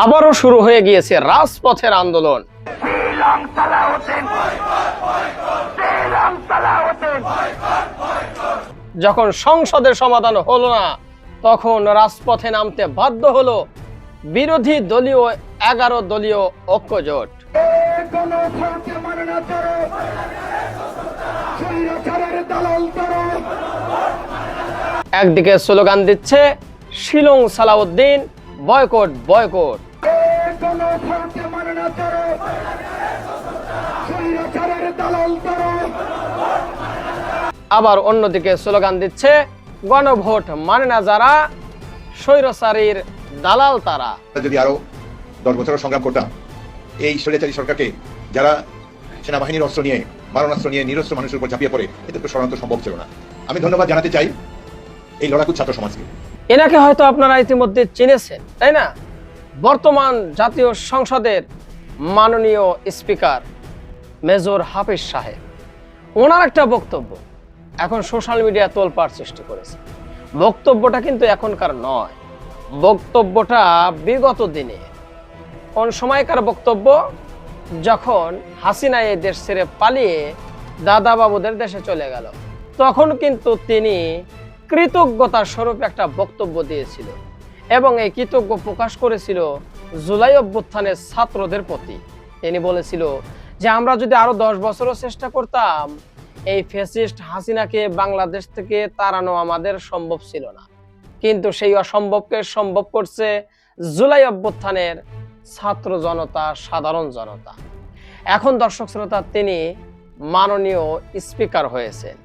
আবারও শুরু হয়ে গিয়েছে রাজপথের আন্দোলন। যখন সংসদের সমাধান হলো না, তখন রাজপথে নামতে বাধ্য হলো বিরোধী দলীয় 11 দলীয় ঐক্যজোট। একদিকে স্লোগান দিচ্ছে শিলং সালাউদ্দিন বয়কট বয়কট, আবার অন্যদিকে স্লোগান দিচ্ছে গণভোট মানে না যারা, স্বৈরাচারীর দালাল তারা। যদি আরো 10 বছর সংগ্রাম করতাম, এই স্বৈরাচারী সরকারকে যারা সেনাবাহিনীর অস্ত্র নিয়ে, মারণাস্ত্র নিয়ে নিরস্ত্র মানুষের উপর ঝাঁপিয়ে পড়ে, এটা তো সরানো সম্ভব ছিল না। আমি ধন্যবাদ জানাতে চাই এই লড়াকু ছাত্র সমাজকে। এনাকে হয়তো আপনারা ইতিমধ্যে চিনেছেন, তাই না? বর্তমান জাতীয় সংসদের মাননীয় স্পিকার মেজর হাফিজ সাহেব, ওনার একটা বক্তব্য এখন সোশ্যাল মিডিয়া তোলপাড় সৃষ্টি করেছে। বক্তব্যটা কিন্তু এখনকার নয়, বক্তব্যটা বিগত দিনে। কোন সময়কার বক্তব্য? যখন হাসিনা এই দেশ ছেড়ে পালিয়ে দাদা বাবুদের দেশে চলে গেল, তখন কিন্তু তিনি কৃতজ্ঞতার স্বরূপ একটা বক্তব্য দিয়েছিল এবং এই কৃতজ্ঞ প্রকাশ করেছিল জুলাই অভ্যুত্থানের ছাত্রদের প্রতি। তিনি বলেছিল যে আমরা যদি আরো 10 বছরও চেষ্টা করতাম, এই ফ্যাসিস্ট হাসিনাকে বাংলাদেশ থেকে তাড়ানো আমাদের সম্ভব ছিল না, কিন্তু সেই অসম্ভবকে সম্ভব করছে জুলাই অভ্যুত্থানের ছাত্র জনতা, সাধারণ জনতা। এখন দর্শক শ্রোতা, তিনি মাননীয় স্পিকার হয়েছেন,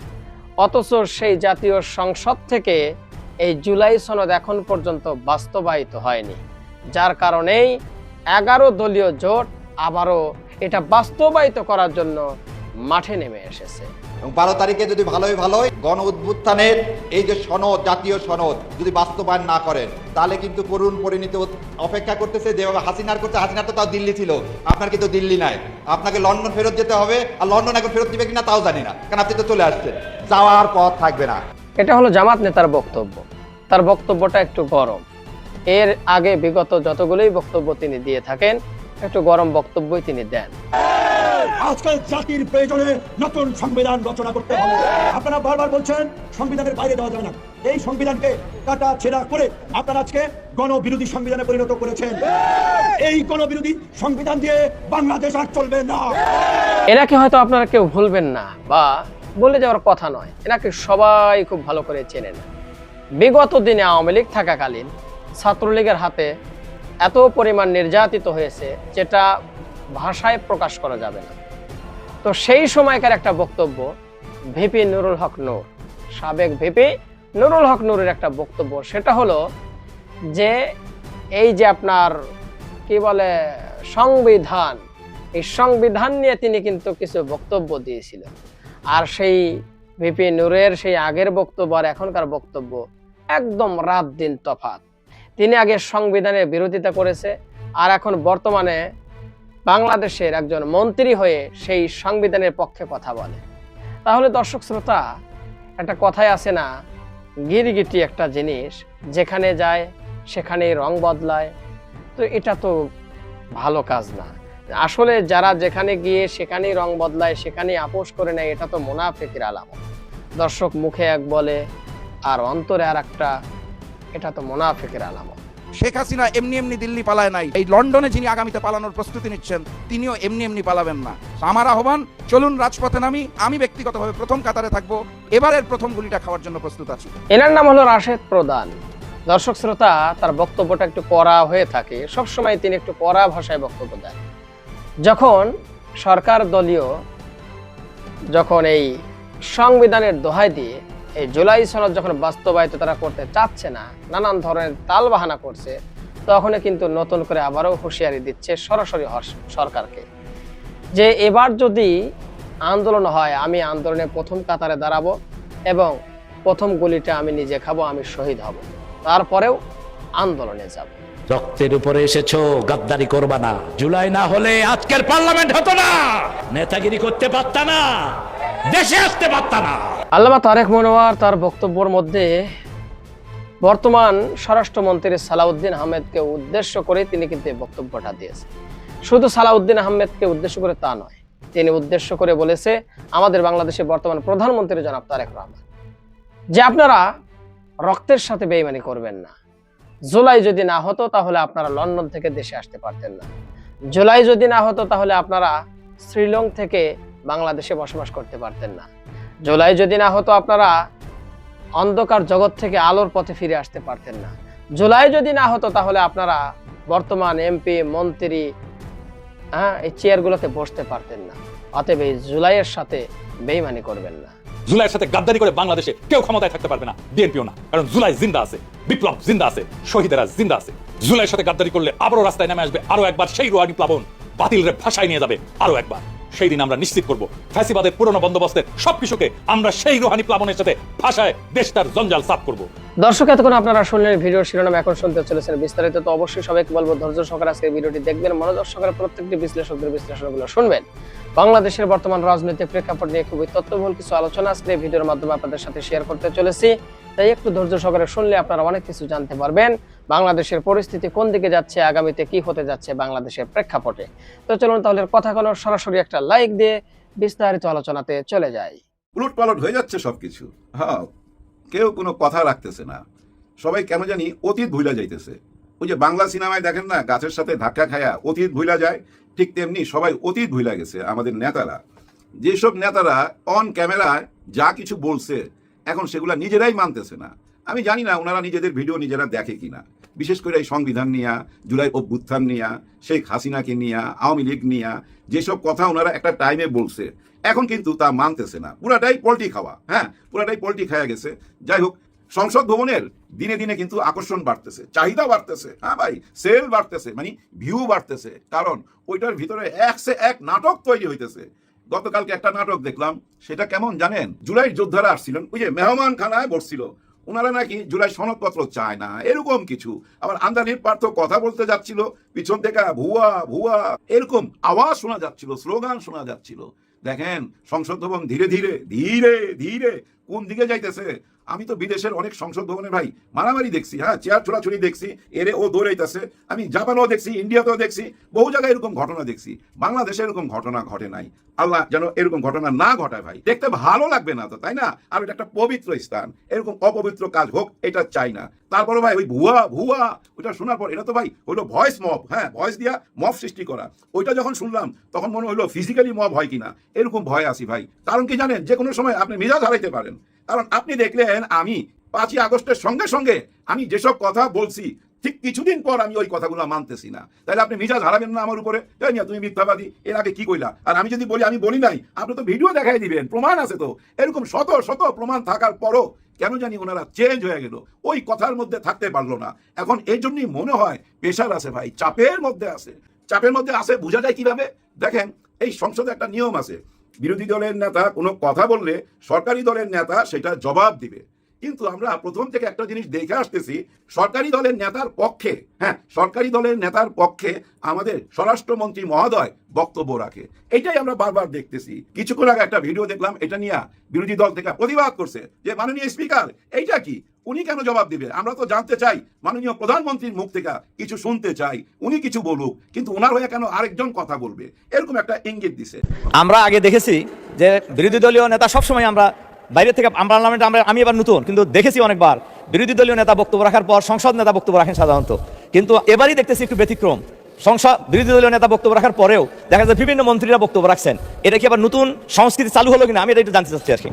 অথচ সেই জাতীয় সংসদ থেকে এই জুলাই সনদ এখন পর্যন্ত বাস্তবায়িত হয়নি, যার কারণেই 11 দলীয় জোট আবারও এটা বাস্তবায়িত করার জন্য মাঠে নেমে এসেছে। 12 তারিখে যদি ভালোই গণ উত্থানের এই যে সনদ, জাতীয় সনদ যদি বাস্তবায়ন না করেন, তাহলে কিন্তু করুণ পরিণতি অপেক্ষা করতেছে। যেভাবে হাসিনার করতে, হাসিনার তো তাও দিল্লি ছিল, আপনার কিন্তু দিল্লি নাই, আপনাকে লন্ডন ফেরত যেতে হবে। আর লন্ডন এখন ফেরত দিবে কিনা তাও জানি না, কারণ আপনি তো চলে আসছেন, যাওয়ার পথ থাকবে না। এটা হলো জামাত নেতার বক্তব্য। তার বক্তব্যটা একটু গরম। এর আগে বিগত যতগুলোই বক্তব্য তিনি দিয়ে থাকেন, একটু গরম বক্তব্যই তিনি দেন। আজকাল জাতির প্রয়োজনে নতুন সংবিধান রচনা করতে হবে। আপনারা বারবার বলছেন সংবিধানের বাইরে যাওয়া যাবে না। এই সংবিধানকে কাটা ছেঁড়া করে আপনারা আজকে গণবিরোধী সংবিধানে পরিণত করেছেন। এই গণবিরোধী সংবিধান দিয়ে বাংলাদেশ আর চলবে না। এনাকে হয়তো আপনারা কেউ ভুলবেন না বা বলে যাওয়ার কথা নয়, এনাকে সবাই খুব ভালো করে চেনেন। বিগত দিনে আওয়ামী লীগ থাকাকালীন ছাত্রলীগের হাতে এত পরিমাণ নির্যাতিত হয়েছে, যেটা ভাষায় প্রকাশ করা যাবে না। তো সেই সময়কার একটা বক্তব্য ভিপি নুরুল হক নূর, সাবেক ভিপি নুরুল হক নূরের একটা বক্তব্য, সেটা হলো যে এই যে আপনার কি বলে সংবিধান, এই সংবিধান নিয়ে তিনি কিন্তু কিছু বক্তব্য দিয়েছিলেন। আর সেই ভিপি নূরের সেই আগের বক্তব্য আর এখনকার বক্তব্য একদম রাত দিন তফাৎ। তিনি আগে সংবিধানের বিরোধিতা করেছে, আর এখন বর্তমানে বাংলাদেশের একজন মন্ত্রী হয়ে সেই সংবিধানের পক্ষে কথা বলে। তাহলে দর্শক শ্রোতা, একটা কথাই আছে না, গিরগিটি একটা জিনিস, যেখানে যায় সেখানেই রং বদলায়। তো এটা তো ভালো কাজ না। আসলে যারা যেখানে গিয়ে সেখানেই রং বদলায়, সেখানেই আপোষ করে নেয়, এটা তো মুনাফিকের আলামত। দর্শক মুখে এক বলে আর অন্তরে আর একটা, এটা তো মুনাফিকের আলামত। শেখ হাসিনা এমনি এমনি দিল্লি পালায় নাই। এই লন্ডনে যিনি আগামীতে পালানোর প্রস্তুতি নিচ্ছেন, তিনিও এমনি এমনি পালাবেন না। আমার আহ্বান, চলুন রাজপথে নামি। আমি ব্যক্তিগতভাবে প্রথম কাতারে থাকবো, এবারের প্রথম গুলিটা খাওয়ার জন্য প্রস্তুত আছি। এনার নাম হলো রাশেদ প্রধান। দর্শক শ্রোতা, তার বক্তব্যটা একটু কড়া হয়ে থাকে, সবসময় তিনি একটু কড়া ভাষায় বক্তব্য দেন। যখন সরকার দলীয় যখন এই সংবিধানের দোহাই দিয়ে এই জুলাই সনদ যখন বাস্তবায়িত তারা করতে চাচ্ছে না, নানান ধরনের তালবাহানা করছে, তখন কিন্তু নতুন করে আবারও হুঁশিয়ারি দিচ্ছে সরাসরি সরকারকে যে এবার যদি আন্দোলন হয়, আমি আন্দোলনে প্রথম কাতারে দাঁড়াবো এবং প্রথম গুলিটা আমি নিজে খাবো, আমি শহীদ হব, তারপরেও আন্দোলনে যাব। রক্তের উপরে এসেছো, গাদ্দারি করবা না। জুলাই না হলে আজকের পার্লামেন্ট হতো না, নেতাগিরি করতে পারতা না, দেশে আসতে পারতা না। আল্লামা তারেক মনোয়ার তার বক্তব্যের মধ্যে বর্তমান স্বরাষ্ট্রমন্ত্রী সালাউদ্দিন আহমেদকে উদ্দেশ্য করে তিনি কিন্তু এই বক্তব্যটা দিয়েছেন। শুধু সালাউদ্দিন আহমেদকে উদ্দেশ্য করে তা নয়, তিনি উদ্দেশ্য করে বলেছে আমাদের বাংলাদেশের বর্তমান প্রধানমন্ত্রী জনাব তারেক রহমান যে আপনারা রক্তের সাথে বেইমানি করবেন না। জুলাই যদি না হতো তাহলে আপনারা লন্ডন থেকে দেশে আসতে পারতেন না। জুলাই যদি না হতো তাহলে আপনারা শ্রীলঙ্কা থেকে বাংলাদেশে বসবাস করতে পারতেন না। জুলাই যদি না হতো আপনারা অন্ধকার জগৎ থেকে আলোর পথে ফিরে আসতে পারতেন না। জুলাই যদি না হতো তাহলে আপনারা বর্তমান এমপি মন্ত্রী এই চেয়ারগুলোতে বসতে পারতেন না। অতএব এই জুলাইয়ের সাথে বেইমানি করবেন না। জুলাইয়ের সাথে গাদ্দারি করে বাংলাদেশে কেউ ক্ষমতায় থাকতে পারবে না, বিএনপিও না। কারণ জুলাই জিন্দা আছে, বিপ্লব জিন্দা আছে, শহীদেরা জিন্দা আছে। জুলাইয়ের সাথে গাদ্দারি করলে আবারও রাস্তায় নেমে আসবে আরো একবার সেই রোহানি প্লাবন, বাতিলের ভাষায় নিয়ে যাবে আরো একবার। সেই দিন আমরা নিশ্চিত করব ফ্যাসিবাদের পুরনো বন্দোবস্তের সবকিছুকে আমরা সেই রোহানি প্লাবনের সাথে ভাষায় দেশটার জঞ্জাল সাফ করব। দর্শক, এতক্ষণ আপনারা শুনলেন ভিডিওর শিরোনাম, এখন শুনতে চলেছেন বিস্তারিত। তো অবশ্যই সবাইকে বলবো ধৈর্য সহকারে আজকে ভিডিওটি দেখবেন, মনোযোগ সহকারে প্রত্যেকটি বিশ্লেষকদের বিশ্লেষণগুলো শুনবেন। বাংলাদেশের বর্তমান রাজনৈতিক প্রেক্ষাপট নিয়ে খুবই তথ্যবহুল কিছু আলোচনা আজকে এই ভিডিওর মাধ্যমে আপনাদের সাথে শেয়ার করতে চলেছি। তাই একটু ধৈর্য সহকারে শুনলে আপনারা অনেক কিছু জানতে পারবেন বাংলাদেশের পরিস্থিতি কোন দিকে যাচ্ছে, আগামীতে কি হতে যাচ্ছে বাংলাদেশের প্রেক্ষাপটে। তো চলুন তাহলে কথা কোনো সরাসরি একটা লাইক দিয়ে বিস্তারিত আলোচনাতে চলে যাই। উলট পালট হয়ে যাচ্ছে সবকিছু। হ্যাঁ, কেউ কোনো কথা রাখতেছে না, সবাই কেন জানি অতীত ভুলা যাইতেছে। ওই যে বাংলা সিনেমায় দেখেন না, গাছের সাথে ধাক্কা খায়া অতীত ভুলা যায়, ঠিক তেমনি সবাই অতীত ভুলা গেছে। আমাদের নেতারা, যেসব নেতারা অন ক্যামেরায় যা কিছু বলছে এখন সেগুলা নিজেরাই মানতেছে না। আমি জানি না ওনারা নিজেদের ভিডিও নিজেরা দেখে কিনা, বিশেষ করে এই সংবিধান নিয়া, জুলাই অভ্যুত্থান নিয়া, শেখ হাসিনাকে নিয়া, আওয়ামী লীগ নিয়া যেসব কথা ওনারা একটা টাইমে বলছে এখন কিন্তু তা মানতেছে না। পুরাটাই পল্টি খাওয়া, হ্যাঁ পুরাটাই পল্টি খাওয়া গেছে। যাই হোক, সংসদ ভবনের দিনে দিনে কিন্তু আকর্ষণ বাড়তেছে, চাহিদা বাড়তেছে, হ্যাঁ ভাই সেল বাড়তেছে, মানে ভিউ বাড়তেছে। কারণ ওইটার ভিতরে এক সে এক নাটক তৈরি হইতেছে। গতকালকে একটা নাটক দেখলাম, সেটা কেমন জানেন? জুলাই যোদ্ধারা আসছিলেন, ওই যে মেহমান খানায় বসছিল, ওনারা নাকি জুলাই সনদপত্র চায় না, এরকম কিছু। আবার আন্দানির পার্থ কথা বলতে যাচ্ছিল, পিছন থেকে ভুয়া ভুয়া এরকম আওয়াজ শোনা যাচ্ছিল, স্লোগান শোনা যাচ্ছিল। দেখেন সংসদ ভবন ধীরে ধীরে ধীরে ধীরে কোন দিকে যাইতেছে। আমি তো বিদেশের অনেক সংসদ ভবনে ভাই মারামারি দেখছি, হ্যাঁ চেয়ার ছোড়াছুড়ি দেখছি, এরে ও দৌড়াইতেছে। আমি জাপানেও দেখছি, ইন্ডিয়াতেও দেখছি, বহু জায়গায় এরকম ঘটনা দেখছি। বাংলাদেশে এরকম ঘটনা ঘটে নাই। আল্লাহ যেন এরকম ঘটনা না ঘটায় ভাই, দেখতে ভালো লাগবে না তো, তাই না? আর এটা একটা পবিত্র স্থান, এরকম অপবিত্র কাজ হোক এটা চাই না। তারপরে ভাই ওই ভুয়া ভুয়া ওইটা শোনার পর এটা তো ভাই হলো ভয়েস মব, হ্যাঁ ভয়েস দিয়া মব সৃষ্টি করা। ওইটা যখন শুনলাম তখন মনে হলো ফিজিক্যালি মব হয় কিনা, এরকম ভয় আসি ভাই। কারণ কি জানেন, যে কোনো সময় আপনি মেজাজ হারাইতে পারেন। কারণ আপনি দেখলেন আমি 5ই আগস্টের সঙ্গে সঙ্গে আমি যেসব কথা বলছি, ঠিক কিছুদিন পর আমি ওই কথাগুলো মানতেছি না। তাহলে আপনি মিজাজ হারাবেন না আমার উপরে, তাই না? তুমি মিথ্যাবাদী, এর আগে কি কইলা? আর আমি যদি বলি আমি বলি নাই, আপনি তো ভিডিও দেখাই দিবেন, প্রমাণ আছে তো। এরকম শত শত প্রমাণ থাকার পরও কেন জানি ওনারা চেঞ্জ হয়ে গেল, ওই কথার মধ্যে থাকতে পারলো না। এখন এই জন্যই মনে হয় প্রেশার আছে ভাই, চাপের মধ্যে আছে। চাপের মধ্যে আছে বোঝা যায় কিভাবে? দেখেন এই সংসদে একটা নিয়ম আছে, বিরোধী দলের নেতা কোনো কথা বললে সরকারি দলের নেতা সেটা জবাব দিবে। কিন্তু আমরা প্রথম থেকে একটা জিনিস দেখে আসতেছি, সরকারি দলের নেতার পক্ষে, হ্যাঁ সরকারি দলের নেতার পক্ষে আমাদের স্বরাষ্ট্রমন্ত্রী মহোদয় বক্তব্য রাখে। এটাই আমরা বারবার দেখতেছি। কিছুক্ষণ আগে একটা ভিডিও দেখলাম, এটা নিয়ে বিরোধী দল থেকে প্রতিবাদ করছে যে মাননীয় স্পিকার এইটা কি, উনি কেন জবাব দিবে? আমরা তো জানতে চাই, মাননীয় প্রধানমন্ত্রীর মুখ থেকে কিছু শুনতে চাই, উনি কিছু বলুক, কিন্তু ওনার হয়ে কেন আরেকজন কথা বলবে? এরকম একটা ইঙ্গিত দিছে। আমরা আগে দেখেছি যে বিরোধী দলীয় নেতা সবসময় আমরা বাইরে থেকে পার্লামেন্টে আমি এবার নতুন, কিন্তু দেখেছি অনেকবার বিরোধী দলীয় নেতা বক্তব্য রাখার পর সংসদ নেতা বক্তব্য রাখেন সাধারণত। কিন্তু এবারই দেখতেছি একটু ব্যতিক্রম, বিরোধী দলীয় নেতা বক্তব্য রাখার পরেও দেখা যায় বিভিন্ন মন্ত্রীরা বক্তব্য রাখছেন। এটা কি আবার নতুন সংস্কৃতি চালু হলো কিনা, আমি এটা একটু জানতে চাচ্ছি আর কি।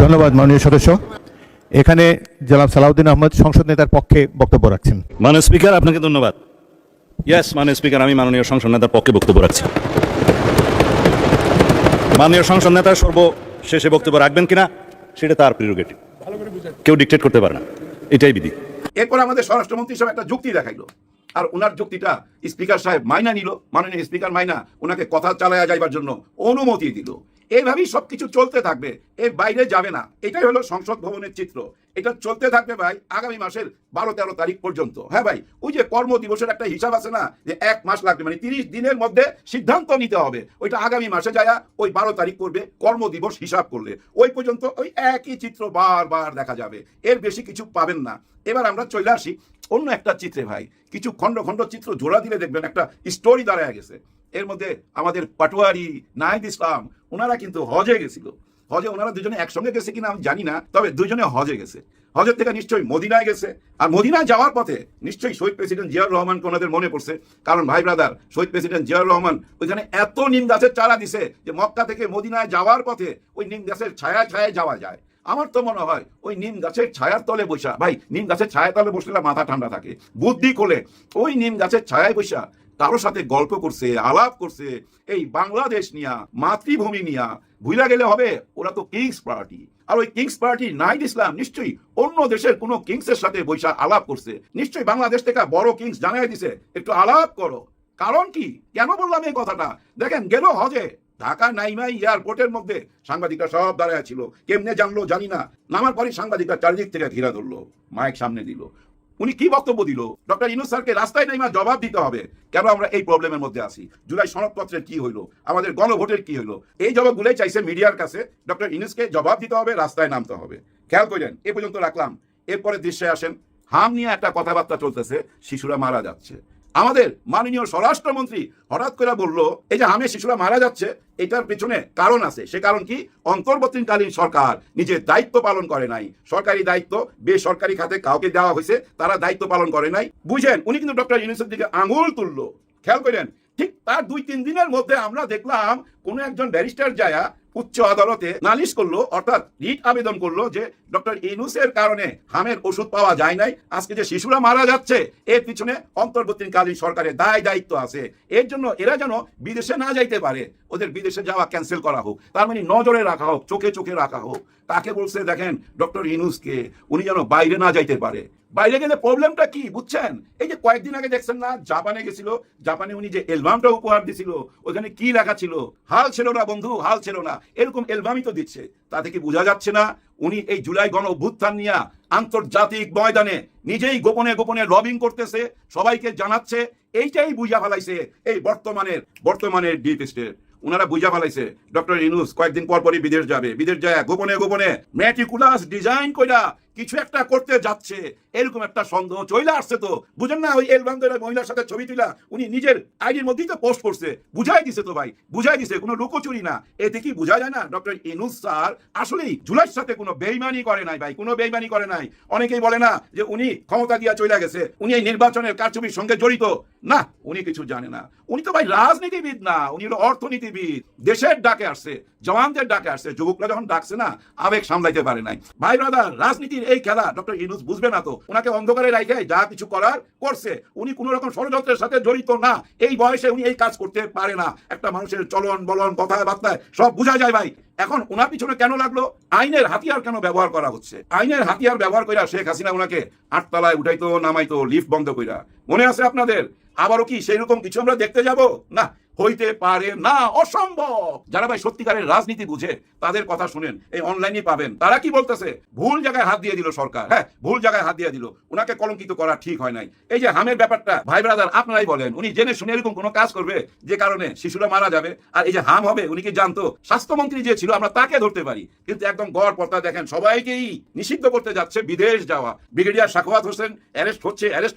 ধন্যবাদ মাননীয় সদস্য। এখানে জনাব সালাউদ্দিন আহমেদ সংসদ নেতার পক্ষে বক্তব্য রাখছেন। মাননীয় স্পিকার, আপনাকে ধন্যবাদ। ইয়েস মাননীয় স্পিকার, আমি মাননীয় সংসদ নেতার পক্ষে বক্তব্য রাখছি। মাননীয় সংসদ নেতা সর্বশেষে বক্তব্য রাখবেন কিনা সেটা তার প্রিরোগেটিভ, কেউ ডিকটেট করতে পারে না, এটাই বিধি। এরপর আমাদের স্বরাষ্ট্রমন্ত্রী সাহেব একটা যুক্তি দেখাইলো, আর ওনার যুক্তিটা স্পিকার সাহেব মাইনা নিল। মাননীয় স্পিকার মাইনা ওনাকে কথা চালায়া যাইবার জন্য অনুমতি দিল। এইভাবেই সবকিছু চলতে থাকবে, এর বাইরে যাবে না। এটাই হলো সংসদ ভবনের চিত্র। এটা চলতে থাকবে ভাই আগামী মাসের 12-13 তারিখ পর্যন্ত। হ্যাঁ ভাই, ওই যে কর্ম দিবসের একটা হিসাব আছে না, যে 1 মাস লাগবে, মানে 30 দিনের মধ্যে সিদ্ধান্ত নিতে হবে, ওইটা আগামী মাসে যায় ওই 12 তারিখ করবে কর্ম দিবস হিসাব করলে। ওই পর্যন্ত ওই একই চিত্র বারবার দেখা যাবে, এর বেশি কিছু পাবেন না। এবার আমরা চলে আসি অন্য একটা চিত্রে ভাই। কিছু খণ্ড খণ্ড চিত্র জোড়া দিলে দেখবেন একটা স্টোরি দাঁড়ায় গেছে। এর মধ্যে আমাদের পাটোয়ারি, নাহিদ ইসলাম, ওনারা কিন্তু হজে গেছিল। হজে ওনারা দুজনে একসঙ্গে গেছে কিনা আমি জানি না, তবে দুজনে হজে গেছে। হজের থেকে নিশ্চয়ই মদিনায় গেছে, আর মদিনায় যাওয়ার পথে নিশ্চয়ই শহীদ প্রেসিডেন্ট জিয়াউর রহমানকে ওনাদের মনে পড়ছে। কারণ ভাই ব্রাদার, শহীদ প্রেসিডেন্ট জিয়াউর রহমান ওইখানে এত নিম গাছের চারা দিছে যে মক্কা থেকে মদিনায় যাওয়ার পথে ওই নিম গাছের ছায়ায় ছায়ায় যাওয়া যায়। আমার তো মনে হয় ওই নিম গাছের ছায়ার তলে বসা, ভাই নিম গাছের ছায়ার তলে বসলে মাথা ঠান্ডা থাকে, বুদ্ধি খোলে। ওই নিম গাছের ছায়ায় বসা কারোর সাথে গল্প করছে, আলাপ করছে এই বাংলাদেশ নিয়া, মাতৃভূমি নিয়া। ভুলা গেলে হবে, ওরা তো কিংস পার্টি। আর ওই কিংস পার্টি নাহিদ ইসলাম নিশ্চয়ই অন্য দেশের কোনো কিংসের সাথে বৈশা আলাপ করছে। নিশ্চয়ই বাংলাদেশ থেকে বড় কিংস জানাই দিছে একটু আলাপ করো। কারণ কি, কেন বললাম এই কথাটা? দেখেন, গেল হজে, ঢাকা নাইমাই এয়ারপোর্টের মধ্যে সাংবাদিকরা সব দাঁড়ায় ছিল। কেমনে জানলো জানি না, নামার পরে সাংবাদিকরা চারিদিক থেকে ঘিরা ধরলো, মাইক সামনে দিল। উনি কি বক্তব্য দিল? ডক্টর ইউনূস স্যারকে রাস্তায় নাইমা জবাব দিতে হবে কেন আমরা এই প্রবলেমের মধ্যে আছি। জুলাই সনদপত্রের কি হইলো, আমাদের গণভোটের কি হইলো, এই জবাবগুলোই চাইছে মিডিয়ার কাছে। ডক্টর ইউনূসকে জবাব দিতে হবে, রাস্তায় নামতে হবে। খেয়াল করেন, এ পর্যন্ত রাখলাম। এরপরে দৃশ্যে আসেন, হাম নিয়ে একটা কথাবার্তা চলতেছে, শিশুরা মারা যাচ্ছে। আমাদের মাননীয় স্বরাষ্ট্রমন্ত্রী হঠাৎ করে বললো, এই যে হামে শিশুরা মারা যাচ্ছে, এটার পিছনে কারণ আছে। সে কারণ কি? অন্তর্বর্তীকালীন সরকার নিজের দায়িত্ব পালন করে নাই। সরকারি দায়িত্ব বেসরকারি খাতে কাউকে দেওয়া হয়েছে, তারা দায়িত্ব পালন করে নাই। বুঝেন, উনি কিন্তু ডক্টর ইউনূসের দিকে আঙুল তুললো। খেয়াল করেন, ঠিক তার 2-3 দিনের মধ্যে আমরা দেখলাম কোন একজন ব্যারিস্টার যায়া উচ্চ আদালতে নালিশ করলো, অর্থাৎ রিট আবেদন করলো যে ডক্টর ইউনূসের কারণে হামের ওষুধ পাওয়া যায় নাই, আজকে যে শিশুরা মারা যাচ্ছে এর পিছনে অন্তর্বর্তীকালীন সরকারের দায়িত্ব আছে। এর জন্য এরা যেন বিদেশে না যাইতে পারে, ওদের বিদেশে যাওয়া ক্যান্সেল করা হোক, তার মানে নজরে রাখা হোক, চোখে চোখে রাখা হোক। তাকে বলছে দেখেন ডক্টর ইউনূসকে, উনি যেন বাইরে না যাইতে পারে। বাইরে গেলে প্রবলেমটা কি বুঝছেন? এই যে কয়েকদিন আগে দেখছেন না, জাপানে গেছিল, জাপানে উনি যে অ্যালবামটা উপহার দিছিল, ওখানে কি লেখা ছিল? হাল ছিল না বন্ধু, হাল ছিল না। এরকম অ্যালবামই তো দিচ্ছে। তাতে কি বোঝা যাচ্ছে না উনি এই জুলাই গণ অভ্যুত্থান নিয়ে আন্তর্জাতিক ময়দানে নিজেই গোপনে গোপনে লবিং করতেছে, সবাইকে জানাচ্ছে? এইটাই বুঝা ফেলাইছে এই বর্তমানের ডিপ স্টেট। ওনারা বুঝা ফেলাইছে ডক্টর ইউনূস কয়েকদিন পর পরই বিদেশ যাবে, বিদেশ যায় গোপনে গোপনে ম্যাটিকুলাস ডিজাইন কইরা কিছু একটা করতে যাচ্ছে, এরকম একটা সন্দেহ চলে আসছে। তো বুঝেন না, ওই এলবাম ধরে মহিলার সাথে ছবি তুলা উনি নিজের আইডির মধ্যেই তো পোস্ট করছে, বুঝাই দিছে তো ভাই, বুঝাই দিছে, কোনো লুকোচুরি না। এতে কি বোঝা যায় না ডক্টর ইউনূস স্যার আসলেই জুলাইয়ের সাথে কোনো বেইমানি করে নাই ভাই, কোনো বেইমানি করে নাই। অনেকেই বলে না যে উনি ক্ষমতা দিয়া চলে গেছে, উনি এই নির্বাচনের কারচুপির সঙ্গে জড়িত। না, উনি কিছু জানে না। উনি তো ভাই রাজনীতিবিদ না, উনি হলো অর্থনীতিবিদ। দেশের ডাকে আসছে, জওয়ানদের ডাকে আসছে, যুবকরা যখন ডাকছে না, আবেগ সামলাইতে পারে নাই। ভাই ব্রাদার, রাজনীতির এই খেলা ডক্টর ইউনূস বুঝবে না তো। ওনাকে অন্ধকারে রাখে যা কিছু করার করছে, উনি কোন রকম ষড়যন্ত্রের সাথে জড়িত না। এই বয়সে উনি এই কাজ করতে পারে না। একটা মানুষের চলন বলন কথাবার্তায় সব বোঝা যায় ভাই। এখন ওনার পিছনে কেন লাগলো? আইনের হাতিয়ার কেন ব্যবহার করা হচ্ছে? আইনের হাতিয়ার ব্যবহার কইরা শেখ হাসিনা ওনাকে 8 তলায় উঠাইতো নামাইতো, লিফট বন্ধ কইরা। মনে আছে আপনাদের? আবারও কি সেই রকম কিছু আমরা দেখতে যাব? না, হইতে পারে না, অসম্ভব। যারা ভাই সত্যিকারের রাজনীতি বুঝে তাদের কথা শুনেন, এই অনলাইনে পাবেন। তারা কি বলতেছে? ভুল জায়গায় হাত দিয়ে দিল সরকার। হ্যাঁ, ভুল জায়গায় হাত দিয়ে দিল, ওনাকে কলঙ্কিত করা ঠিক হয় নাই। এই যে হামের ব্যাপারটা, ভাই ব্রাদার আপনারাই বলেন, উনি জেনে শুনে এরকম কোনো কাজ করবে যে কারণে শিশুরা মারা যাবে? আর এই যে হাম হবে, উনি কি জানতো? স্বাস্থ্যমন্ত্রী যে ছিল আমরা তাকে ধরতে পারি, কিন্তু একদম গড় পর্দা দেখেন সবাইকেই নিষিদ্ধ করতে যাচ্ছে বিদেশ যাওয়া। ব্রিগেডিয়ার সাখাওয়াত হোসেন অ্যারেস্ট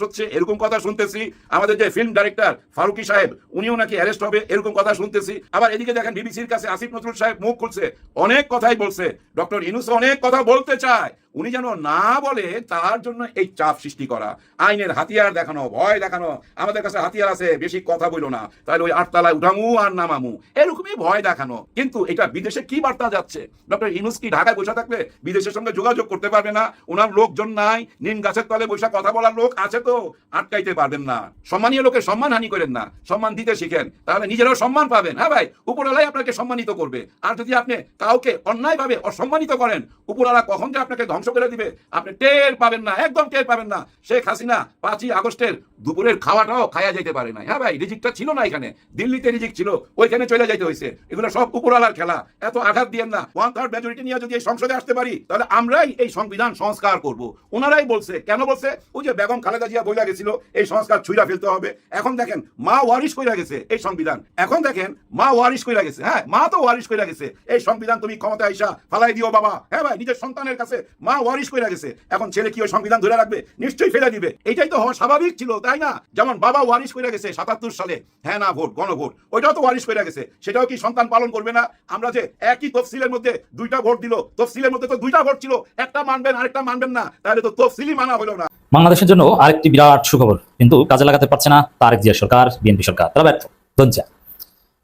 হচ্ছে এরকম কথা শুনতেছি। আমাদের যে ফিল্ম ডাইরেক্টর ফারুকি সাহেব, উনিও নাকি অ্যারেস্ট হবে এরকম কথা শুনতেছি। আবার এদিকে দেখেন বিবিসির কাছে আসিফ নজরুল সাহেব মুখ খুলছে, অনেক কথাই বলছে। ডক্টর ইউনূস অনেক কথা বলতে চায়, উনি যেন না বলে তার জন্য এই চাপ সৃষ্টি করা, আইনের হাতিয়ার দেখানো, ভয় দেখানো। আমাদের কাছে হাতিয়ার আছে, বেশি কথা বলো না, তাহলে ওই 8 তলায় উঠামু আর নামামু, এরকমই ভয় দেখানো। কিন্তু এটা বিদেশে কি বার্তা যাচ্ছে? ডক্টর ইউনূস কি ঢাকায় বসে থাকলে বিদেশের সঙ্গে যোগাযোগ করতে পারবে না? ওনার লোকজন নাই, নিম গাছের তলে বসে কথা বলার লোক আছে, তো আটকাইতে পারবেন না। সম্মানীয় লোকের সম্মান হানি করেন না, সম্মান দিতে শিখেন, তাহলে নিজেরাও সম্মান পাবেন। হ্যাঁ ভাই, উপরওয়ালাই আপনাকে সম্মানিত করবে। আর যদি আপনি কাউকে অন্যায়ভাবে অসম্মানিত করেন, উপরওয়ালা কখন যে আপনাকে ধ্বংস ধ্বংস করে দিবে, আপনি টের পাবেন না, একদম টের পাবেন না। শেখ হাসিনা 5ই আগস্টের দুপুরের খাওয়াটাও খাইয়া যেতে পারে না। হ্যাঁ ভাই, রিজিকটা ছিল না এখানে, দিল্লিতে রিজিক ছিল, ওইখানে চলে যাইতে হয়েছে। এগুলো সব উপরওয়ালার খেলা, এত আঘাত দিয়েন না। 1/3 মেজরিটি নিয়ে যদি এই সংসদে আসতে পারি, তাহলে আমরাই এই সংবিধান সংস্কার করব। ওনারাই বলছে, কেন বলছে? ওই যে বেগম খালেদা জিয়া বইলা গেছিল এই সংস্কার ছুঁড়া ফেলতে হবে। এখন দেখেন মা ওয়ারিশ কইরা গেছে এই সংবিধান, এখন দেখেন মা ওয়ারিশ কইরা গেছে। হ্যাঁ, মা তো ওয়ারিশ কইরা গেছে এই সংবিধান, তুমি ক্ষমতা আইসা ফালাই দিও বাবা। হ্যাঁ ভাই, নিজের সন্তানের কাছে মা ওয়ারিশ কইরা গেছে, এখন ছেলে কি ওই সংবিধান ধরে রাখবে? নিশ্চয়ই ফেলে দিবে। এটাই তো হওয়া স্বাভাবিক ছিল, তাই না? যেমন বাবা ওয়ারিশ কইরা গেছে 77 সালে হ্যাঁ না ভোট, গণভোট, ওইটাও তো ওয়ারিশ কইরা গেছে, সেটাও কি সন্তান পালন করবে না? আমরা যে একই তফসিলের মধ্যে 2টা ভোট দিল, তফসিলের মধ্যে তো 2টা ভোট ছিল, একটা মানবেন আরেকটা মানবেন না, তাহলে তো তফসিলই মানা হলো না। বাংলাদেশের জন্য আরেকটি বিরাট সুখবর, কিন্তু কাজে লাগাতে পারছে না তারেক জিয়া সরকার, বিএনপি সরকার, তারা ব্যর্থ ধঞ্চা।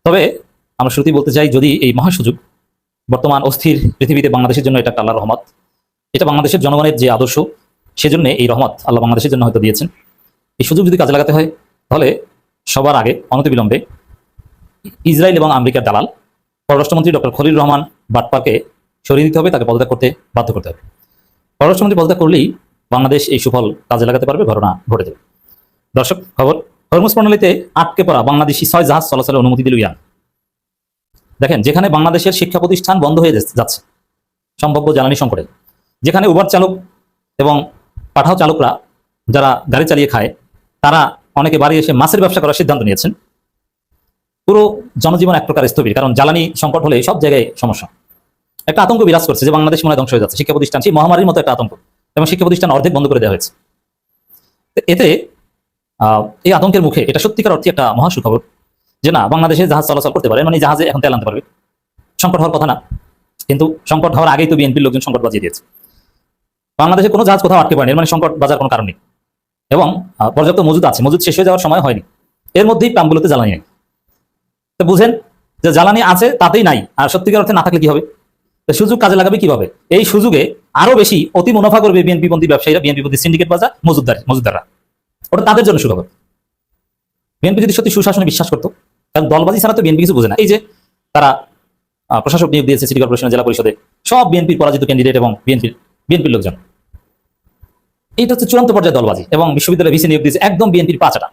তবে আমরা শুরুতেই বলতে চাই, যদি এই মহাসুযোগ বর্তমান অস্থির পৃথিবীতে বাংলাদেশের জন্য এটা একটা আল্লাহর রহমত, এটা বাংলাদেশের জনগণের যে আদর্শ, সেজন্য এই রহমত আল্লাহ বাংলাদেশের জন্য হয়তো দিয়েছেন। এই সুযোগ যদি কাজে লাগাতে হয়, তাহলে সবার আগে অনতিবিলম্বে ইসরায়েল এবং আমেরিকার দালাল পররাষ্ট্রমন্ত্রী ডক্টর খলিল রহমান বাটপারকে সরিয়ে দিতে হবে, তাকে পদত্যাগ করতে বাধ্য করতে হবে। পররাষ্ট্রমন্ত্রী পদত্যাগ করলেই বাংলাদেশ এই সুফল কাজে লাগাতে পারবে, ঘটনা ঘটে যাবে। দর্শক, খবর, হরমুজ প্রণালীতে আটকে পড়া বাংলাদেশি 6 জাহাজ চলাচলের অনুমতি দিল ইরান। দেখেন, যেখানে বাংলাদেশের শিক্ষা প্রতিষ্ঠান বন্ধ হয়ে যাচ্ছে সম্ভাব্য জ্বালানি সংকটে, যেখানে উবার চালক এবং পাঠাও চালকরা যারা গাড়ি চালিয়ে খায়, তারা অনেকে বাড়ি এসে মাছের ব্যবসা করার সিদ্ধান্ত নিয়েছেন। পুরো জনজীবন এক প্রকার স্থবির, কারণ জ্বালানি সংকট হলে সব জায়গায় সমস্যা। একটা আতঙ্ক বিরাজ করছে যে বাংলাদেশ মনে হয় ধ্বংস হয়ে যাচ্ছে, শিক্ষা প্রতিষ্ঠান সেই মহামারীর মতো একটা আতঙ্ক, এবং শিক্ষা প্রতিষ্ঠান অর্ধেক বন্ধ করে দেওয়া হয়েছে। এতে এই আতঙ্কের মুখে এটা সত্যিকার অর্থে একটা মহা সুখবর যে না, বাংলাদেশে জাহাজ চলাচল করতে পারে, মানে জাহাজে এখন তেল আনতে পারবে। সংকট হওয়ার কথা না, কিন্তু সংকট হওয়ার আগেই তো বিএনপির লোকজন সংকট বাজিয়ে দিয়েছে। বাংলাদেশে কোনো জাহাজ কোথাও আটকে পড়েনি, মানে সংকট বাজার কোনো কারণ নেই, এবং পর্যাপ্ত মজুদ আছে, মজুদ শেষ হয়ে যাওয়ার সময় হয়নি। এর মধ্যেই পাম্পগুলোতে জ্বালানি নেই। তো বুঝেন যে জ্বালানি আছে তাতেই নাই, আর সত্যিকার অর্থে না থাকলে কি হবে? সুযোগ কাজে লাগাবে কিভাবে? এই সুযোগে আরো বেশি অতি মুনাফা করবে বিএনপিপন্থী ব্যবসায়ীরা, বিএনপিপন্থী সিন্ডিকেট বাজার মজুদদাররা। ওটা তাদের জন্য সুখবর। বিএনপি যদি সত্যি সুশাসনে বিশ্বাস করতো, কারণ দলবাজি ছাড়া তো বিএনপি কিছু বোঝে না। এই যে তারা প্রশাসক নিয়োগ দিয়েছে সিটি কর্পোরেশন, জেলা পরিষদে, সব বিএনপির পরাজিত ক্যান্ডিডেট এবং বিএনপির লোকজন। এইটা হচ্ছে চূড়ান্ত পর্যায়ে দলবাজি। এবং বিশ্ববিদ্যালয়ে ভিসি নিয়োগ দিয়েছে একদম বিএনপির পাঁচাটা,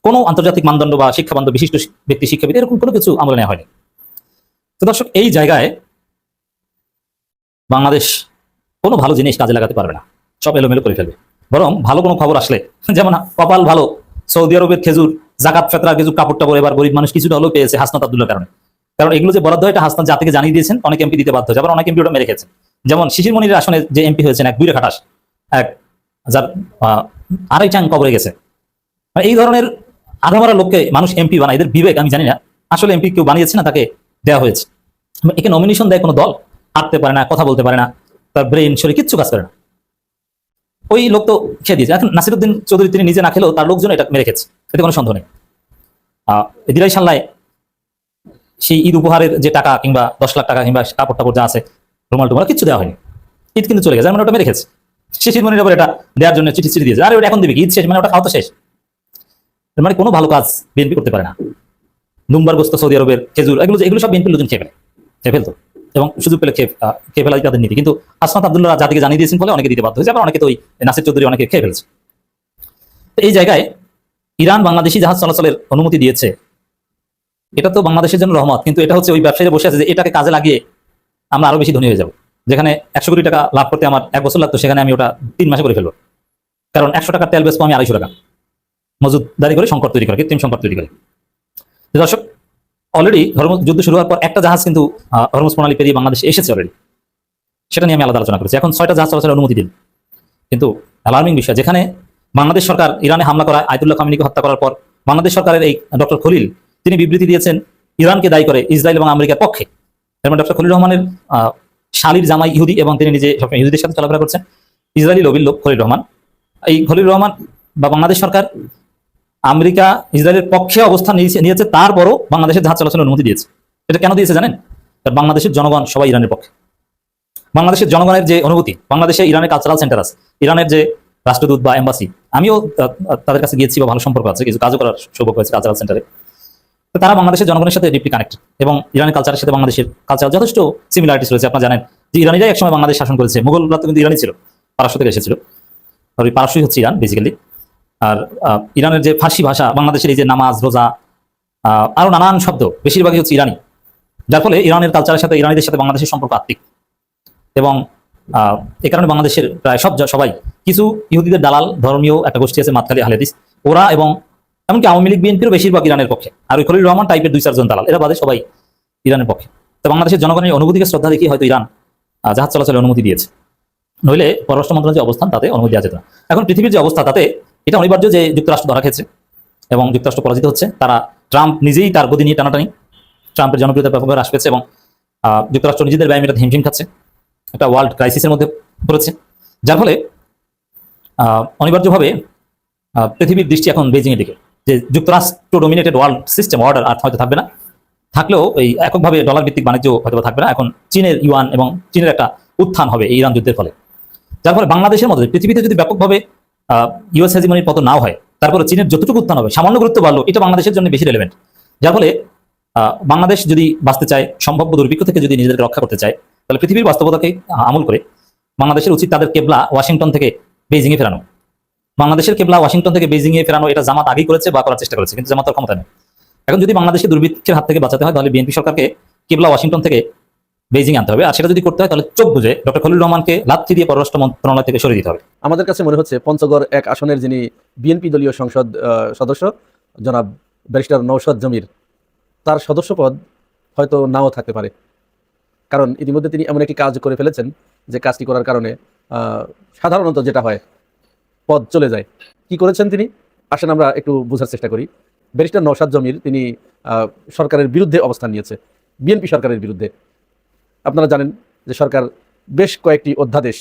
কোনো আন্তর্জাতিক মানদণ্ড বা শিক্ষাবন্ধ বিশিষ্ট ব্যক্তি শিক্ষাবিদ এরকম কোনো কিছু আমলে নেওয়া হয়নি। তো দর্শক, এই জায়গায় বাংলাদেশ কোনো ভালো জিনিস কাজে লাগাতে পারবে না, সব এলোমেলো করে ফেলবে। বরং ভালো কোনো খবর আসলে, যেমন কপাল ভালো, সৌদি আরবের খেজুর, জাকাত ফেতরা, কিছু কাপড় টাপড় এবার গরিব মানুষ কিছুটা হলেও পেয়েছে হাসনাত আব্দুল্লাহর কারণে। কারণ এগুলো যে বরাদ্দ হয় এটা হাসনাত জাতিকে জানিয়ে দিয়েছেন, অনেক এমপি দিতে বাধ্য হয়েছে, আবার অনেক এমপি ওটা মেরে খেয়েছেন। যেমন শিশির মনির আসনে যে এমপি হয়েছেন এক বুইরা খাটাস, এক যার 2.5 টাং কবরে গেছে। এই ধরনের আধামারা লোককে মানুষ এমপি বানায়, এদের বিবেক আমি জানি না, আসলে এমপি কেউ বানিয়েছে না, তাকে দেওয়া হয়েছে। একে নমিনেশন দেয় কোনো দল, হাঁটতে পারে না, কথা বলতে পারে না, তার ব্রেন শরীর কিচ্ছু কাজ করে না। ওই লোক তো খেয়ে দিয়েছে। এখন নাসিরউদ্দিন চৌধুরী তিনি নিজে না খেলেও তার লোকজন এটা মেরে খেয়েছে, এতে কোনো সন্দেহ নেই। দিরাই সাল্লায় সেই ঈদ উপহারের যে টাকা কিংবা 10 লাখ টাকা কিংবা কাপড় টাপড় যা আছে, রুমাল টুমাল কিচ্ছু দেওয়া হয়নি, ঈদ কিন্তু চলে গেছে, মানে ওটা মেরে খেয়েছে। শিশির মনির আবার এটা দেওয়ার জন্য চিঠি দিয়েছে, আরে ওটা এখন দিবি, ঈদ শেষ, মানে ওটা খাওয়া তো শেষ। মানে কোনো ভালো কাজ বিএনপি করতে পারে না। দুম্বার গোস্ত, সৌদি আরবের খেজুর, এগুলো সব বিএনপির লোকজন খেয়ে ফেলতো, এবং সুযোগ পেলে খেয়ে ফেলাই তাদের নীতি। কিন্তু হাসনাত আব্দুল্লাহ জাতিকে জানিয়ে দিয়েছেন বলে অনেকে দিতে বাধ্য হয়েছে, আবার অনেকে তো ওই নাসির চৌধুরী অনেকে খেয়ে ফেলছে। তো এই জায়গায় ইরান বাংলাদেশি জাহাজ চলাচলের অনুমতি দিয়েছে, এটা তো বাংলাদেশের জন্য রহমত। কিন্তু এটা হচ্ছে ওই ব্যবসায়ীরা বসে আছে যে এটাকে কাজে লাগিয়ে আমরা আরো বেশি ধনী হয়ে যাবো। যেখানে 100 কোটি টাকা লাভ করতে আমার 1 বছর লাগতো, সেখানে আমি ওটা 3 মাসে করে ফেলবো। কারণ 100 টাকার তেল বেচবো আমি 250 টাকা, মজুদদারি করে সংকট তৈরি করে, কৃত্রিম সংকট তৈরি করে। দর্শক, অলরেডি হরমুজ যুদ্ধ শুরু হওয়ার পর একটা জাহাজ কিন্তু হরমুজ প্রণালী পেরিয়ে বাংলাদেশে এসেছে অলরেডি, সেটা নিয়ে আমি আলাদা আলোচনা করেছি। এখন 6টা জাহাজ চলাচলের অনুমতি দিন। কিন্তু অ্যালার্মিং বিষয়, যেখানে বাংলাদেশ সরকার ইরানে হামলা করা, আয়াতুল্লাহ খামেনিকে হত্যা করার পর বাংলাদেশ সরকারের এই ডক্টর খলিল তিনি বিবৃতি দিয়েছেন ইরানকে দায়ী করে ইসরায়েল এবং আমেরিকার পক্ষে। এর মানে ডক্টর খলিল রহমানের শালীর জামাই ইহুদি, এবং তিনি নিজে সবসময় ইহুদিদের সাথে চলাফেরা করছেন, ইসরায়েলি লবির লোক খলিল রহমান। এই খলিল রহমান বা বাংলাদেশ সরকার আমেরিকা ইসরায়েলের পক্ষে অবস্থান নিয়েছে, তারপরও বাংলাদেশের জাহাজ চলাচলের অনুমতি দিয়েছে। এটা কেন দিয়েছে জানেন? বাংলাদেশের জনগণ সবাই ইরানের পক্ষে। বাংলাদেশের জনগণের যে অনুভূতি, বাংলাদেশে ইরানের কালচারাল সেন্টার আছে, ইরানের যে রাষ্ট্রদূত বা এম্বাসি, আমিও তাদের কাছে গিয়েছি বা ভালো সম্পর্ক আছে, কিছু কাজও করার সৌভাগ্য হয়েছে কালচারাল সেন্টারে। তারা বাংলাদেশের জনগণের সাথে ডিপলি কানেক্টেড, এবং ইরানের কালচারের সাথে বাংলাদেশের কালচার যথেষ্ট সিমিলারিটিস রয়েছে। আপনারা জানেন যে ইরানিরাই একসময় বাংলাদেশ শাসন করেছে, মুঘলরা তো কিন্তু ইরানি ছিল, পারস্য থেকে এসেছিল, আর ওই পারস্যই হচ্ছে ইরান বেসিক্যালি। আর ইরানের যে ফার্সি ভাষা, বাংলাদেশের এই যে নামাজ, রোজা, আরো নানান শব্দ বেশিরভাগই হচ্ছে ইরানি, যার ফলে ইরানের কালচারের সাথে ইরানিদের সাথে বাংলাদেশের সম্পর্ক আত্মিক। এবং এ কারণে বাংলাদেশের প্রায় সবাই, কিছু ইহুদিদের দালাল ধর্মীয় একটা গোষ্ঠী আছে মাতকালি আহলে হাদিস, ওরা এবং এমনকি আওয়ামী লীগ বিএনপিরও বেশিরভাগ ইরানের পক্ষে, আর ওই খলিল রহমান টাইপের 2-4 জন দালাল, এরা বাদে সবাই ইরানের পক্ষে। তো বাংলাদেশের জনগণের অনুভূতিকে শ্রদ্ধা দেখিয়ে হয়তো ইরান জাহাজ চলাচলের অনুমতি দিয়েছে, নইলে পররাষ্ট্র মন্ত্রণালয়ের যে অবস্থান তাতে অনুমতি দেওয়া যেত না। এখন পৃথিবীর যে অবস্থা তাতে এটা অনিবার্য যে যুক্তরাষ্ট্র ধরা খেয়েছে এবং যুক্তরাষ্ট্র পরাজিত হচ্ছে। তারা ট্রাম্প নিজেই তার গদি নিয়ে টানাটানি, ট্রাম্পের জনপ্রিয়তা ব্যাপকভাবে হ্রাস পেয়েছে এবং যুক্তরাষ্ট্র নিজেদের ব্যয় মেটাতে হিমশিম খাচ্ছে, একটা ওয়ার্ল্ড ক্রাইসিসের মধ্যে পড়েছে, যার ফলে অনিবার্যভাবে পৃথিবীর দৃষ্টি এখন বেজিংয়ের দিকে, যে যুক্তরাষ্ট্র ডোমিনেটেড ওয়ার্ল্ড সিস্টেম অর্ডার আর হয়তো থাকবে না, থাকলেও এই এককভাবে ডলার ভিত্তিক বাণিজ্য হয়তো থাকবে না। এখন চীনের ইউয়ান এবং চীনের একটা উত্থান হবে এই ইরান যুদ্ধের ফলে, যার ফলে বাংলাদেশের মধ্যে পৃথিবীতে যদি ব্যাপকভাবে ইউএস হেজিমনির পতন নাও হয়, তারপরে চীনের যতটুকু উত্থান হবে, সামান্য গুরুত্ব বাড়লো, এটা বাংলাদেশের জন্য বেশি রেলেভেন্ট। যার ফলে বাংলাদেশ যদি বাঁচতে চায়, সম্ভাব্য দুর্ভিক্ষ থেকে যদি নিজেদেরকে রক্ষা করতে চায়, তাহলে পৃথিবীর বাস্তবতাকে আমল করে বাংলাদেশের উচিত তাদের কেবলা ওয়াশিংটন থেকে বেইজিংয়ে ফেরানো। বাংলাদেশের কেবলা ওয়াশিংটন থেকে বেইজিংয়ে ফেরানো এটা জামাত আগেই করেছে বা করার চেষ্টা করেছে, কিন্তু জামাতের ক্ষমতা নেই। এখন যদি বাংলাদেশকে দুর্ভিক্ষের হাত থেকে বাঁচাতে হয়, তাহলে বিএনপি সরকারকে কেবলা ওয়াশিংটন থেকে বেইজিং আনতে হবে, আর সেটা যদি করতে হয় তাহলে চোখ বুঝে ডক্টর খলিল রহমানকে লাথি দিয়ে পররাষ্ট্র মন্ত্রণালয় থেকে সরিয়ে দিতে হবে। আমাদের কাছে মনে হচ্ছে পঞ্চগড় 1 আসনের যিনি বিএনপি দলীয় সংসদ সদস্য জনাব ব্যারিস্টার নওশাদ জমির, তার সদস্যপদ হয়তো নাও থাকতে পারে, কারণ ইতিমধ্যে তিনি এমন একটি কাজ করে ফেলেছেন যে কাজটি করার কারণে সাধারণত যেটা হয় পদ চলে যায়। কি করেছেন তিনি? আসেন আমরা একটু বোঝার চেষ্টা করি। ব্যারিস্টার নওশাদ জমির তিনি সরকারের বিরুদ্ধে অবস্থান নিয়েছে, বিএনপি সরকারের বিরুদ্ধে। আপনারা জানেন যে সরকার বেশ কয়েকটি অধ্যাদেশ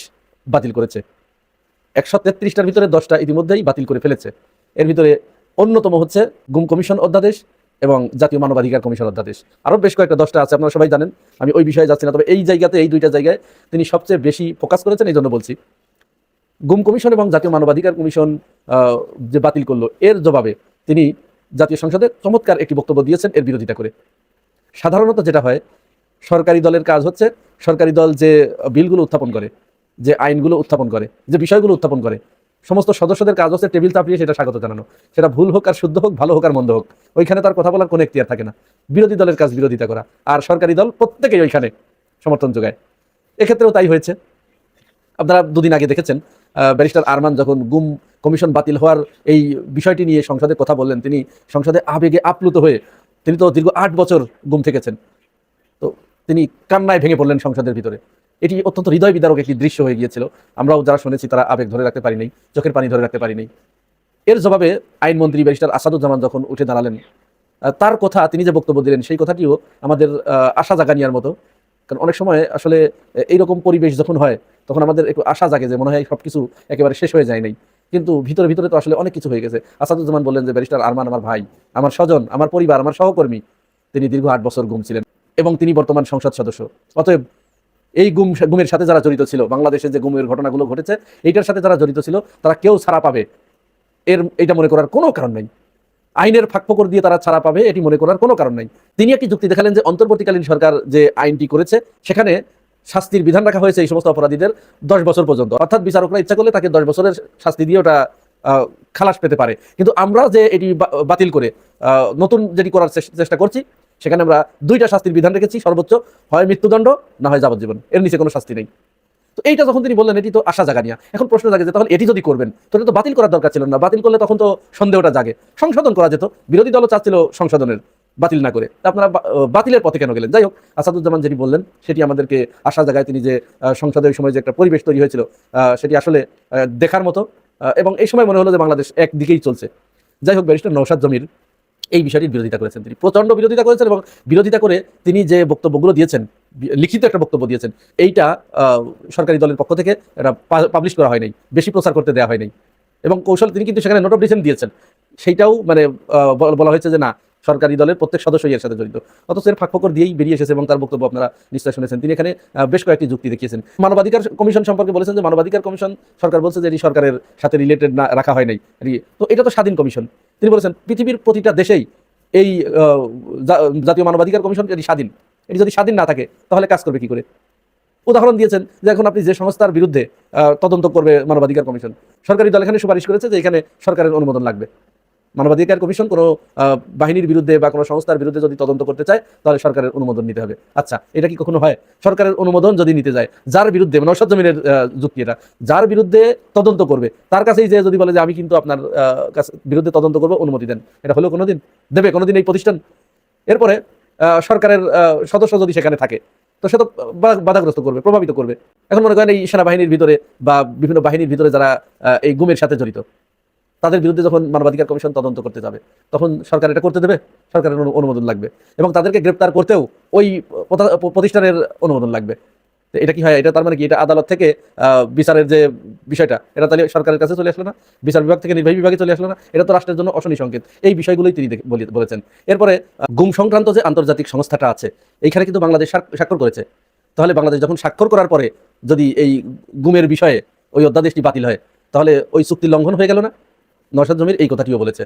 বাতিল করেছে, 133টার ভিতরে 10টা ইতিমধ্যেই বাতিল করে ফেলেছে। এর ভিতরে অন্যতম হচ্ছে গুম কমিশন অধ্যাদেশ এবং জাতীয় মানবাধিকার কমিশন অধ্যাদেশ, আরও বেশ কয়েকটা 10টা আছে, আপনারা সবাই জানেন, আমি ওই বিষয়ে যাচ্ছি না। তবে এই জায়গাতে, এই দুইটা জায়গায় তিনি সবচেয়ে বেশি ফোকাস করেছেন, এই জন্য বলছি। গুম কমিশন এবং জাতীয় মানবাধিকার কমিশন যে বাতিল করলো, এর জবাবে তিনি জাতীয় সংসদে চমৎকার একটি বক্তব্য দিয়েছেন এর বিরোধিতা করে। সাধারণত যেটা হয়, সরকারি দলের কাজ হচ্ছে সরকারি দল যে বিলগুলো উত্থাপন করে, যে আইনগুলো উত্থাপন করে, যে বিষয়গুলো উত্থাপন করে, সমস্ত সদস্যদের কাজ হচ্ছে টেবিল চাপিয়ে সেটা স্বাগত জানানো, সেটা ভুল হোক আর শুদ্ধ হোক, ভালো হোক আর মন্দ হোক, ওইখানে তার কথা বলার কোনো এখতিয়ার থাকে না। বিরোধী দলের কাজ বিরোধিতা করা, আর সরকারি দল প্রত্যেকেই ওইখানে সমর্থন যোগায়। এক্ষেত্রেও তাই হয়েছে। আপনারা দুদিন আগে দেখেছেন ব্যারিস্টার আরমান যখন গুম কমিশন বাতিল হওয়ার এই বিষয়টি নিয়ে সংসদে কথা বললেন, তিনি সংসদে আবেগে আপ্লুত হয়ে, তিনি তো দীর্ঘ 8 বছর গুম থেকেছেন, তো তিনি কান্নায় ভেঙে পড়লেন সংসদের ভিতরে। এটি অত্যন্ত হৃদয় বিদারক একটি দৃশ্য হয়ে গিয়েছিল। আমরাও যারা শুনেছি তারা আবেগ ধরে রাখতে পারি নাই, চোখের পানি ধরে রাখতে পারি নাই। এর জবাবে আইনমন্ত্রী ব্যারিস্টার আসাদুজ্জামান যখন উঠে দাঁড়ালেন, তার কথা, তিনি যে বক্তব্য দিলেন, সেই কথাটিও আমাদের আশা জাগানিয়ার মতো। কারণ অনেক সময় আসলে এইরকম পরিবেশ যখন হয়, তখন আমাদের একটু আশা জাগে যে মনে হয় সব কিছু একেবারে শেষ হয়ে যায় নাই, কিন্তু ভিতরে ভিতরে তো আসলে অনেক কিছু হয়ে গেছে। আসাদুজ্জামান বললেন যে ব্যারিস্টার আরমান আমার ভাই, আমার স্বজন, আমার পরিবার, আমার সহকর্মী। তিনি দীর্ঘ 8 বছর গুম ছিলেন এবং তিনি বর্তমান সংসদ সদস্য। অতএব এই গুমের সাথে যারা জড়িত ছিল, বাংলাদেশে যে গুমের ঘটনাগুলো ঘটেছে এইটার সাথে যারা জড়িত ছিল, তারা কেউ ছাড়া পাবে এইটা মনে করার কোনো কারণ নাই। আইনের ফাঁকফোকর দিয়ে তারা ছাড়া পাবে এটি মনে করার কোনো কারণ নাই। তিনি একটি যুক্তি দেখালেন যে অন্তর্বর্তীকালীন সরকার যে আইনটি করেছে, সেখানে শাস্তির বিধান রাখা হয়েছে এই সমস্ত অপরাধীদের 10 বছর পর্যন্ত, অর্থাৎ বিচারকরা ইচ্ছা করলে তাকে 10 বছরের শাস্তি দিয়ে ওটা খালাস পেতে পারে। কিন্তু আমরা যে এটি বাতিল করে নতুন যেটি করার চেষ্টা করছি, সেখানে আমরা 2টা শাস্তির বিধান রেখেছি, সর্বোচ্চ হয় মৃত্যুদণ্ড, না হয় যাবজ্জীবন, এর নিচে কোনো শাস্তি নেই। তো এইটা যখন তিনি বললেন, এটি তো আশা জাগানিয়া। এখন প্রশ্ন জাগে যে তাহলে এটি যদি করবেন, তাহলে তো বাতিল করার দরকার ছিল না। বাতিল করলে তখন তো সন্দেহটা জাগে, সংশোধন করা যেত। বিরোধী দলও চাচ্ছিল সংশোধনের, বাতিল না করে। আপনারা বাতিলের পথে কেন গেলেন? যাই হোক, আসাদুজ্জামান যেটি বললেন সেটি আমাদেরকে আশা জাগায়। তিনি যে সংসদে ওই সময় যে একটা পরিবেশ তৈরি হয়েছিল, সেটি আসলে দেখার মতো, এবং এই সময় মনে হলো যে বাংলাদেশ একদিকেই চলছে। যাই হোক, ব্যারিস্টার নওশাদ জমির এই বিষয়টির বিরোধিতা করেছেন, তিনি প্রচণ্ড বিরোধিতা করেছেন, এবং বিরোধিতা করে তিনি যে বক্তব্যগুলো দিয়েছেন, লিখিত একটা বক্তব্য দিয়েছেন, এইটা সরকারি দলের পক্ষ থেকে এটা পাবলিশ করা হয় নাই, বেশি প্রচার করতে দেওয়া হয় নাই। এবং কৌশল তিনি কিন্তু সেখানে নোট অফ ডিসেন্ট দিয়েছেন, সেইটাও মানে বলা হয়েছে যে না, সরকারি দলের প্রত্যেক সদস্যই এর সাথে জড়িত। অথচ এর ফাঁকফোকর দিয়েই বেরিয়ে এসেছে, এবং তার বক্তব্য আপনারা নিশ্চয় শুনেছেন। তিনি এখানে বেশ কয়েকটি যুক্তি দেখিয়েছেন। মানবাধিকার কমিশন সম্পর্কে বলেছেন যে মানবাধিকার কমিশন সরকার বলছে যে এটি সরকারের সাথে রিলেটেড না, রাখা হয় নাই, তো এটা তো স্বাধীন কমিশন। তিনি বলেছেন পৃথিবীর প্রতিটা দেশেই এই জাতীয় মানবাধিকার কমিশন এটি স্বাধীন, এটি যদি স্বাধীন না থাকে তাহলে কাজ করবে কি করে? উদাহরণ দিয়েছেন যে এখন আপনি যে সংস্থার বিরুদ্ধে তদন্ত করবে মানবাধিকার কমিশন, সরকারি দল এখানে সুপারিশ করেছে যে এখানে সরকারের অনুমোদন লাগবে। মানবাধিকার কমিশন কোনো বাহিনীর বিরুদ্ধে বা কোনো সংস্থার বিরুদ্ধে যদি তদন্ত করতে চায় তাহলে সরকারের অনুমোদন নিতে হবে। আচ্ছা, এটা কি কখনো হয়? সরকারের অনুমোদন যদি নিতে যায়, যার বিরুদ্ধে নওশাদ জমিনের যুক্তি এটা, যার বিরুদ্ধে তদন্ত করবে তার কাছেই যে যদি বলে যে আমি কিন্তু আপনার বিরুদ্ধে তদন্ত করবো, অনুমতি দেন, এটা হলেও কোনোদিন দেবে কোনোদিন এই প্রতিষ্ঠান? এরপরে সরকারের সদস্য যদি সেখানে থাকে তো সে তো বাধাগ্রস্ত করবে, প্রভাবিত করবে। এখন মনে করেন এই সেনাবাহিনীর ভিতরে বা বিভিন্ন বাহিনীর ভিতরে যারা এই গুমের সাথে জড়িত, তাদের বিরুদ্ধে যখন মানবাধিকার কমিশন তদন্ত করতে যাবে তখন সরকার এটা করতে দেবে? সরকারের অনুমোদন লাগবে, এবং তাদেরকে গ্রেপ্তার করতেও ওই প্রতিষ্ঠানের অনুমোদন লাগবে। তো এটা কি হয়? এটা তার মানে কি এটা আদালত থেকে বিচারের যে বিষয়টা এটা তাহলে সরকারের কাছে চলে আসলো না, বিচার বিভাগ থেকে নির্বাহী বিভাগে চলে আসলো না? এটা তো রাষ্ট্রের জন্য অশনি সংকেত। এই বিষয়গুলোই তিনি বলেছেন। এরপরে গুম সংক্রান্ত যে আন্তর্জাতিক সংস্থাটা আছে এইখানে কিন্তু বাংলাদেশ স্বাক্ষর করেছে। তাহলে বাংলাদেশ যখন স্বাক্ষর করার পরে যদি এই গুমের বিষয়ে ওই অধ্যাদেশটি বাতিল হয় তাহলে ওই চুক্তি লঙ্ঘন হয়ে গেল না? নওশাদ জমির এই কথাটিও বলেছে।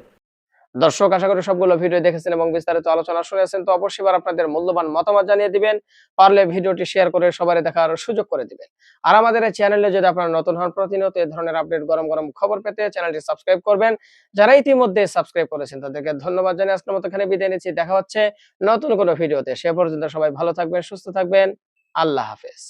দর্শক, আশা করি সবগুলো ভিডিও দেখেছেন এবং বিস্তারিত আলোচনা শুনেছেন। তো অবশ্যই আপনাদের মূল্যবান মতামত জানিয়ে দিবেন, পারলে ভিডিওটি শেয়ার করে সবাই দেখার সুযোগ করে দিবেন। আর আমাদের এই চ্যানেলে যদি আপনারা নতুন হন, প্রতিনিয়ত এই ধরনের আপডেট গরম গরম খবর পেতে চ্যানেলটি সাবস্ক্রাইব করবেন। যারা ইতিমধ্যে সাবস্ক্রাইব করেছেন তাদেরকে ধন্যবাদ জানিয়ে আজকের মতো এখানে বিদায় নিচ্ছি। দেখা হচ্ছে নতুন কোনো ভিডিওতে। সে পর্যন্ত সবাই ভালো থাকবেন, সুস্থ থাকবেন। আল্লাহ হাফেজ।